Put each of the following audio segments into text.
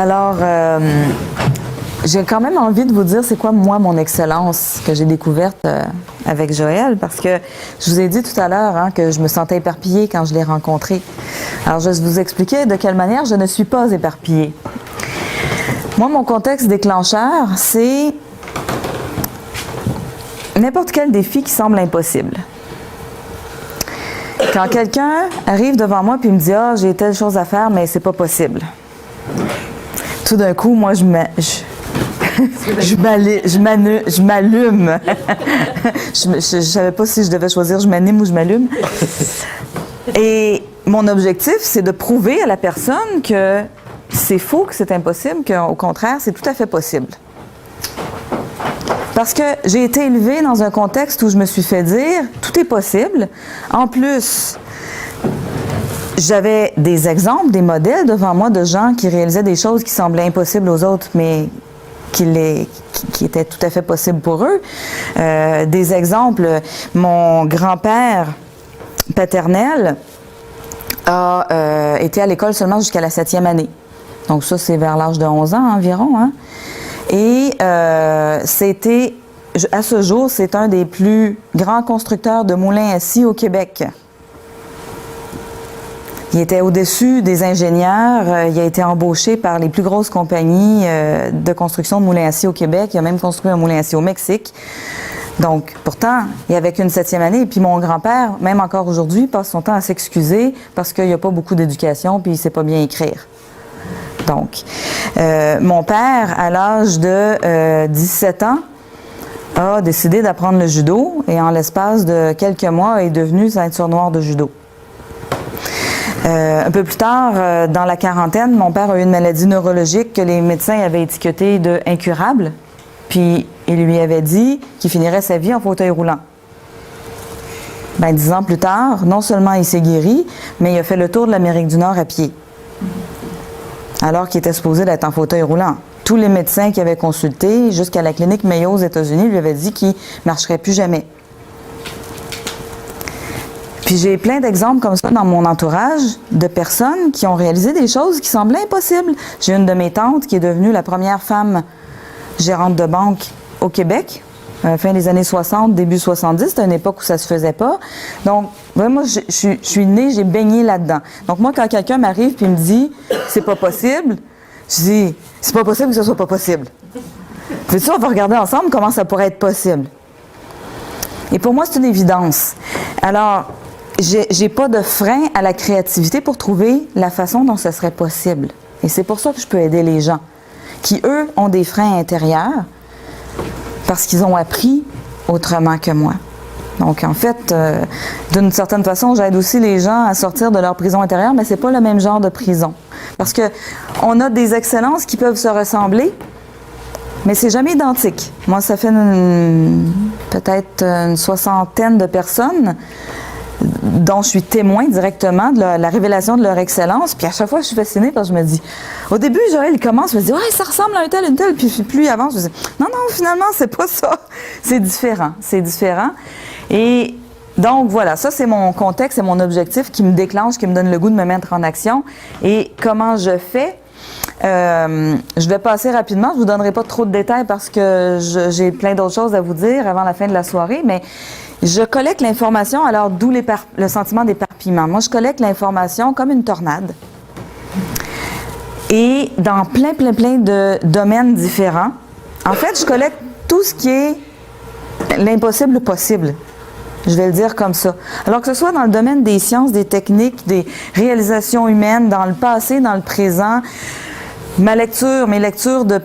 Alors, j'ai quand même envie de vous dire c'est quoi, moi, mon excellence que j'ai découverte avec Joël, parce que je vous ai dit tout à l'heure que je me sentais éparpillée quand je l'ai rencontré. Alors, je vais vous expliquer de quelle manière je ne suis pas éparpillée. Moi, mon contexte déclencheur, c'est n'importe quel défi qui semble impossible. Quand quelqu'un arrive devant moi et me dit « Ah, j'ai telle chose à faire, mais c'est pas possible », tout d'un coup, moi, je m'allume. Je ne savais pas si je devais choisir je m'anime ou je m'allume. Et mon objectif, c'est de prouver à la personne que c'est faux, que c'est impossible, qu'au contraire, c'est tout à fait possible. Parce que j'ai été élevée dans un contexte où je me suis fait dire « tout est possible ». En plus, j'avais des exemples, des modèles devant moi de gens qui réalisaient des choses qui semblaient impossibles aux autres, mais qui étaient tout à fait possibles pour eux. Des exemples, mon grand-père paternel a été à l'école seulement jusqu'à la 7e année. Donc ça, c'est vers l'âge de 11 ans environ. Et c'était, à ce jour, c'est un des plus grands constructeurs de moulins à scie au Québec. Il était au-dessus des ingénieurs, il a été embauché par les plus grosses compagnies de construction de moulins à scie au Québec. Il a même construit un moulin à scie au Mexique. Donc, pourtant, il avait qu'une 7e année. Et puis mon grand-père, même encore aujourd'hui, passe son temps à s'excuser parce qu'il n'y a pas beaucoup d'éducation puis il ne sait pas bien écrire. Donc, mon père, à l'âge de 17 ans, a décidé d'apprendre le judo et en l'espace de quelques mois est devenu ceinture noire de judo. Un peu plus tard, dans la quarantaine, mon père a eu une maladie neurologique que les médecins avaient étiquetée de incurable, puis il lui avait dit qu'il finirait sa vie en fauteuil roulant. 10 ans plus tard, non seulement il s'est guéri, mais il a fait le tour de l'Amérique du Nord à pied, alors qu'il était supposé d'être en fauteuil roulant. Tous les médecins qui avaient consulté, jusqu'à la clinique Mayo aux États-Unis, lui avaient dit qu'il ne marcherait plus jamais. Puis j'ai plein d'exemples comme ça dans mon entourage de personnes qui ont réalisé des choses qui semblaient impossibles. J'ai une de mes tantes qui est devenue la première femme gérante de banque au Québec, fin des années 60, début 70. C'était une époque où ça se faisait pas. Donc, moi, je suis née, j'ai baigné là-dedans. Donc, moi, quand quelqu'un m'arrive et me dit « c'est pas possible », je dis « c'est pas possible que ce soit pas possible ». Veux-tu, on va regarder ensemble comment ça pourrait être possible. Et pour moi, c'est une évidence. Alors, j'ai pas de frein à la créativité pour trouver la façon dont ce serait possible. Et c'est pour ça que je peux aider les gens qui, eux, ont des freins intérieurs parce qu'ils ont appris autrement que moi. Donc, en fait, d'une certaine façon, j'aide aussi les gens à sortir de leur prison intérieure, mais c'est pas le même genre de prison. Parce que on a des excellences qui peuvent se ressembler, mais c'est jamais identique. Moi, ça fait peut-être une soixantaine de personnes dont je suis témoin directement de la révélation de leur excellence. Puis à chaque fois, je suis fascinée parce que je me dis, au début, Joël, il commence, je me dis, ouais, ça ressemble à un tel, une telle. Puis plus il avance, je me dis, non, finalement, c'est pas ça. C'est différent. Et donc, voilà, ça, c'est mon contexte, c'est mon objectif qui me déclenche, qui me donne le goût de me mettre en action. Et comment je fais? Je vais passer rapidement. Je ne vous donnerai pas trop de détails parce que j'ai plein d'autres choses à vous dire avant la fin de la soirée, mais je collecte l'information, alors d'où le sentiment d'éparpillement. Moi, je collecte l'information comme une tornade. Et dans plein de domaines différents. En fait, je collecte tout ce qui est l'impossible possible. Je vais le dire comme ça. Alors que ce soit dans le domaine des sciences, des techniques, des réalisations humaines, dans le passé, dans le présent, mes lectures de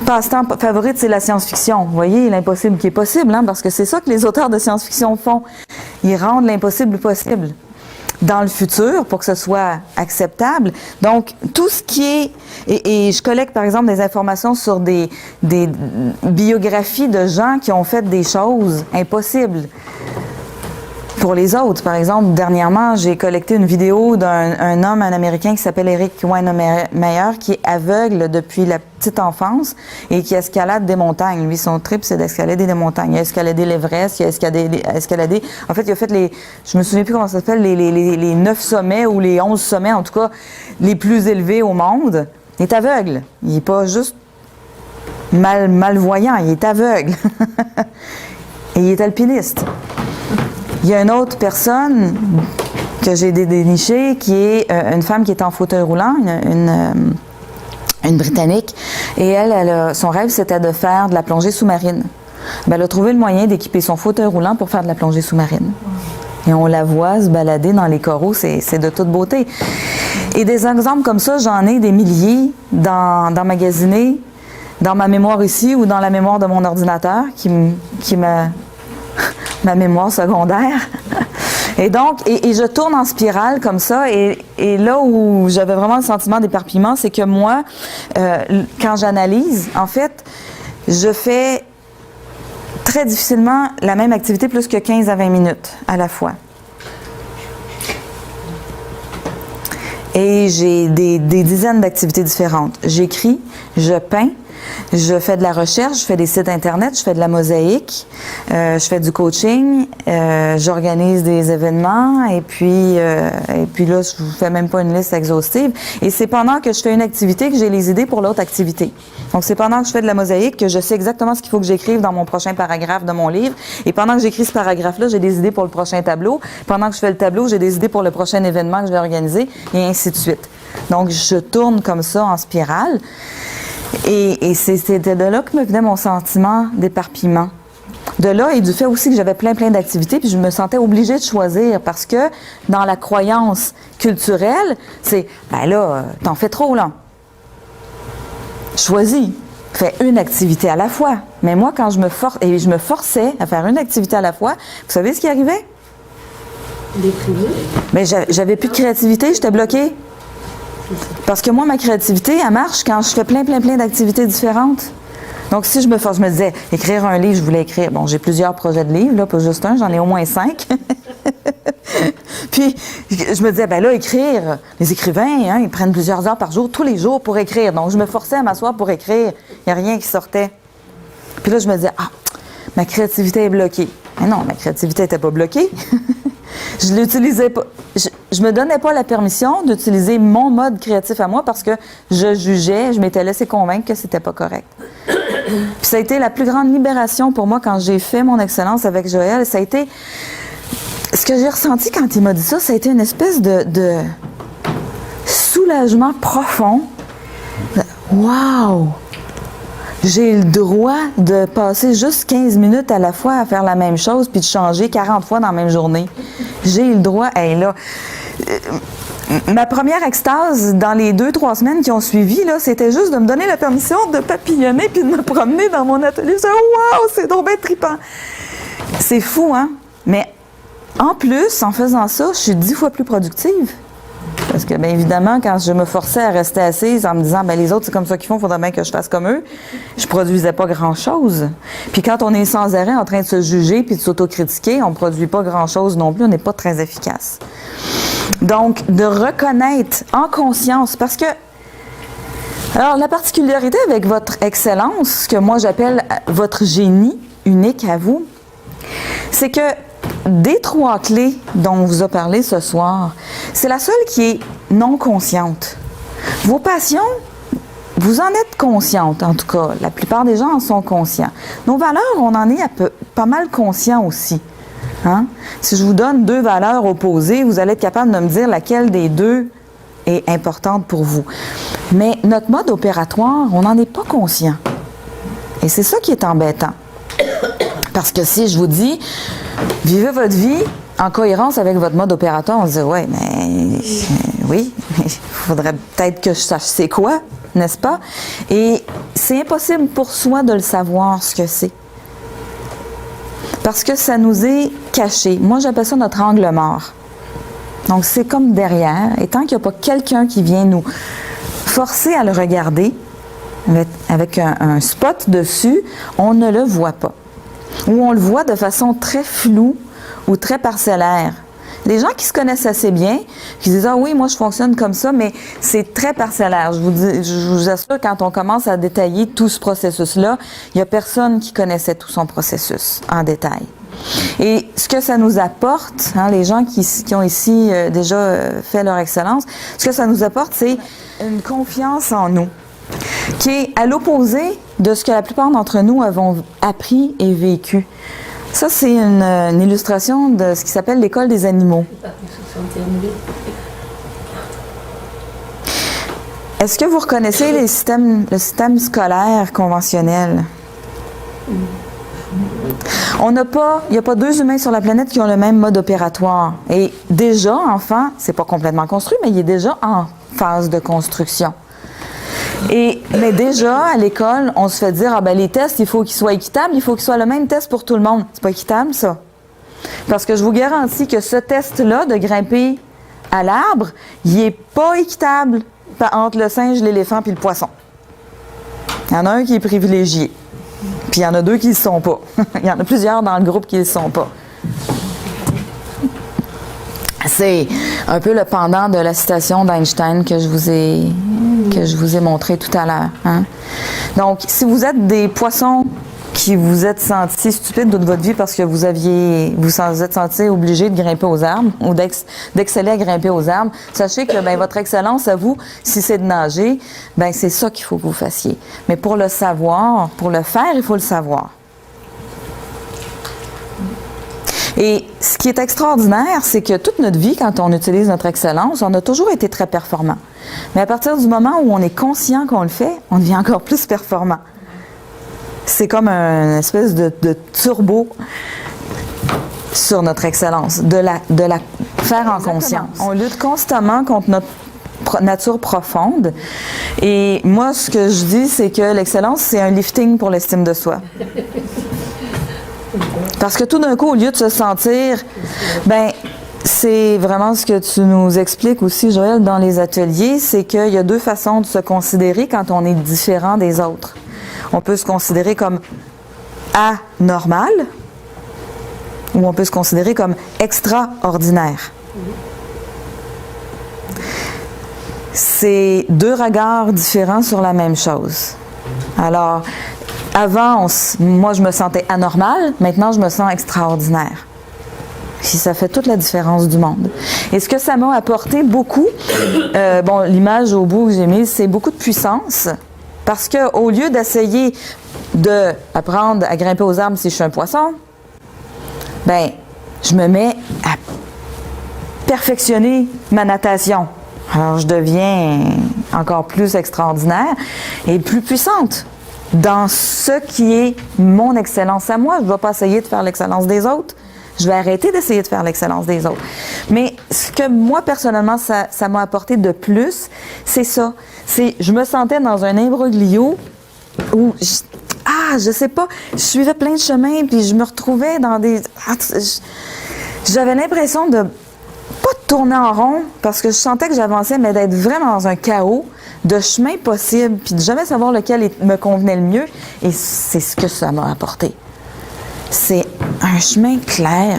passe-temps favorite, c'est la science-fiction. Vous voyez, l'impossible qui est possible, parce que c'est ça que les auteurs de science-fiction font. Ils rendent l'impossible possible dans le futur pour que ce soit acceptable. Donc, tout ce qui est... Et je collecte, par exemple, des informations sur des biographies de gens qui ont fait des choses impossibles pour les autres. Par exemple, dernièrement, j'ai collecté une vidéo d'un homme, un Américain qui s'appelle Eric Weihenmayer, qui est aveugle depuis la petite enfance et qui escalade des montagnes. Lui, son trip, c'est d'escalader des montagnes. Il a escaladé l'Everest, il a escaladé... En fait, il a fait je me souviens plus comment ça s'appelle, les 9 sommets ou les 11 sommets, en tout cas, les plus élevés au monde. Il est aveugle. Il n'est pas juste malvoyant, il est aveugle. Et il est alpiniste. Il y a une autre personne que j'ai dénichée qui est une femme qui est en fauteuil roulant, une Britannique. Et son rêve, c'était de faire de la plongée sous-marine. Ben, elle a trouvé le moyen d'équiper son fauteuil roulant pour faire de la plongée sous-marine. Et on la voit se balader dans les coraux, c'est de toute beauté. Et des exemples comme ça, j'en ai des milliers d'emmagasinés dans ma mémoire ici ou dans la mémoire de mon ordinateur, qui est ma mémoire secondaire. Et donc, et je tourne en spirale comme ça, et là où j'avais vraiment le sentiment d'éparpillement, c'est que moi, quand j'analyse, en fait, je fais très difficilement la même activité plus que 15 à 20 minutes à la fois. Et j'ai des dizaines d'activités différentes. J'écris, je peins, je fais de la recherche, je fais des sites Internet, je fais de la mosaïque, je fais du coaching, j'organise des événements et puis là, je vous fais même pas une liste exhaustive. Et c'est pendant que je fais une activité que j'ai les idées pour l'autre activité. Donc, c'est pendant que je fais de la mosaïque que je sais exactement ce qu'il faut que j'écrive dans mon prochain paragraphe de mon livre. Et pendant que j'écris ce paragraphe-là, j'ai des idées pour le prochain tableau. Pendant que je fais le tableau, j'ai des idées pour le prochain événement que je vais organiser et ainsi de suite. Donc, je tourne comme ça en spirale. Et c'était de là que me venait mon sentiment d'éparpillement. De là et du fait aussi que j'avais plein d'activités, puis je me sentais obligée de choisir parce que dans la croyance culturelle, c'est « ben là, t'en fais trop, là. Choisis. Fais une activité à la fois. » Mais moi, quand je me forçais à faire une activité à la fois, vous savez ce qui arrivait? D'écrire. Mais j'avais plus de créativité, j'étais bloquée. Parce que moi, ma créativité, elle marche quand je fais plein d'activités différentes. Donc, si je me force, je me disais, écrire un livre, je voulais écrire. Bon, j'ai plusieurs projets de livres, là, pas juste un, j'en ai au moins 5. Puis, je me disais, ben là, écrire, les écrivains, hein, ils prennent plusieurs heures par jour, tous les jours pour écrire. Donc, je me forçais à m'asseoir pour écrire. Il n'y a rien qui sortait. Puis là, je me disais, ma créativité est bloquée. Mais non, ma créativité n'était pas bloquée. Je l'utilisais pas. Je me donnais pas la permission d'utiliser mon mode créatif à moi parce que je jugeais, je m'étais laissé convaincre que c'était pas correct. Puis ça a été la plus grande libération pour moi quand j'ai fait mon excellence avec Joël. Ça a été ce que j'ai ressenti quand il m'a dit ça, ça a été une espèce de soulagement profond. Wow! J'ai le droit de passer juste 15 minutes à la fois à faire la même chose puis de changer 40 fois dans la même journée. J'ai le droit, là, ma première extase dans les 2-3 semaines qui ont suivi, là, c'était juste de me donner la permission de papillonner puis de me promener dans mon atelier. Je disais, wow, c'est donc bien trippant. C'est fou, hein? Mais en plus, en faisant ça, je suis 10 fois plus productive. Parce que, bien évidemment, quand je me forçais à rester assise en me disant, ben les autres, c'est comme ça qu'ils font, il faudrait bien que je fasse comme eux, je produisais pas grand-chose. Puis quand on est sans arrêt en train de se juger puis de s'autocritiquer, on produit pas grand-chose non plus, on n'est pas très efficace. Donc, de reconnaître en conscience, parce que, alors, la particularité avec votre excellence, ce que moi j'appelle votre génie unique à vous, c'est que des 3 clés dont on vous a parlé ce soir, c'est la seule qui est non consciente. Vos passions, vous en êtes consciente, en tout cas. La plupart des gens en sont conscients. Nos valeurs, on en est pas mal conscients aussi. Hein? Si je vous donne 2 valeurs opposées, vous allez être capable de me dire laquelle des 2 est importante pour vous. Mais notre mode opératoire, on n'en est pas conscient. Et c'est ça qui est embêtant. Parce que si je vous dis, vivez votre vie en cohérence avec votre mode opératoire, on se dit, ouais, mais oui, il faudrait peut-être que je sache c'est quoi, n'est-ce pas? Et c'est impossible pour soi de le savoir ce que c'est. Parce que ça nous est caché. Moi, j'appelle ça notre angle mort. Donc, c'est comme derrière. Et tant qu'il n'y a pas quelqu'un qui vient nous forcer à le regarder, avec un spot dessus, on ne le voit pas. Ou on le voit de façon très floue ou très parcellaire. Les gens qui se connaissent assez bien, qui disent « Ah oui, moi je fonctionne comme ça », mais c'est très parcellaire. Je vous assure, quand on commence à détailler tout ce processus-là, il n'y a personne qui connaissait tout son processus en détail. Et ce que ça nous apporte, hein, les gens qui ont ici déjà fait leur excellence, ce que ça nous apporte, c'est une confiance en nous, qui est à l'opposé de ce que la plupart d'entre nous avons appris et vécu. Ça, c'est une illustration de ce qui s'appelle l'école des animaux. Est-ce que vous reconnaissez le système scolaire conventionnel? Il n'y a pas deux humains sur la planète qui ont le même mode opératoire. Et déjà, enfant, c'est pas complètement construit, mais il est déjà en phase de construction. Mais déjà, à l'école, on se fait dire, ah ben les tests, il faut qu'ils soient équitables, il faut qu'ils soient le même test pour tout le monde. C'est pas équitable, ça. Parce que je vous garantis que ce test-là, de grimper à l'arbre, il n'est pas équitable entre le singe, l'éléphant et le poisson. Il y en a un qui est privilégié. Puis il y en a deux qui ne le sont pas. Il y en a plusieurs dans le groupe qui ne le sont pas. C'est un peu le pendant de la citation d'Einstein que je vous ai montré tout à l'heure. Hein? Donc, si vous êtes des poissons qui vous êtes sentis stupides toute votre vie parce que vous êtes sentis obligés de grimper aux arbres ou d'exceller à grimper aux arbres, sachez que votre excellence à vous, si c'est de nager, c'est ça qu'il faut que vous fassiez. Mais pour le savoir, pour le faire, il faut le savoir. Et ce qui est extraordinaire, c'est que toute notre vie, quand on utilise notre excellence, on a toujours été très performant. Mais à partir du moment où on est conscient qu'on le fait, on devient encore plus performant. C'est comme une espèce de turbo sur notre excellence, de la faire en conscience. On lutte constamment contre notre nature profonde. Et moi, ce que je dis, c'est que l'excellence, c'est un lifting pour l'estime de soi. Parce que tout d'un coup, au lieu de se sentir, c'est vraiment ce que tu nous expliques aussi, Joël, dans les ateliers, c'est qu'il y a deux façons de se considérer quand on est différent des autres. On peut se considérer comme anormal ou on peut se considérer comme extraordinaire. C'est deux regards différents sur la même chose. Alors, avant, moi, je me sentais anormal. Maintenant, je me sens extraordinaire. Puis ça fait toute la différence du monde. Et ce que ça m'a apporté beaucoup, l'image au bout que j'ai mise, c'est beaucoup de puissance. Parce qu'au lieu d'essayer d'apprendre à grimper aux arbres si je suis un poisson, je me mets à perfectionner ma natation. Alors, je deviens encore plus extraordinaire et plus puissante dans ce qui est mon excellence à moi. Je ne vais pas essayer de faire l'excellence des autres. Je vais arrêter d'essayer de faire l'excellence des autres. Mais ce que moi, personnellement, ça m'a apporté de plus, c'est ça. Je me sentais dans un imbroglio où, je sais pas, je suivais plein de chemins, puis je me retrouvais dans des... J'avais l'impression de pas tourner en rond, parce que je sentais que j'avançais, mais d'être vraiment dans un chaos de chemins possibles, puis de jamais savoir lequel me convenait le mieux. Et c'est ce que ça m'a apporté. C'est un chemin clair.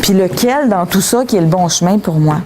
Puis lequel dans tout ça qui est le bon chemin pour moi?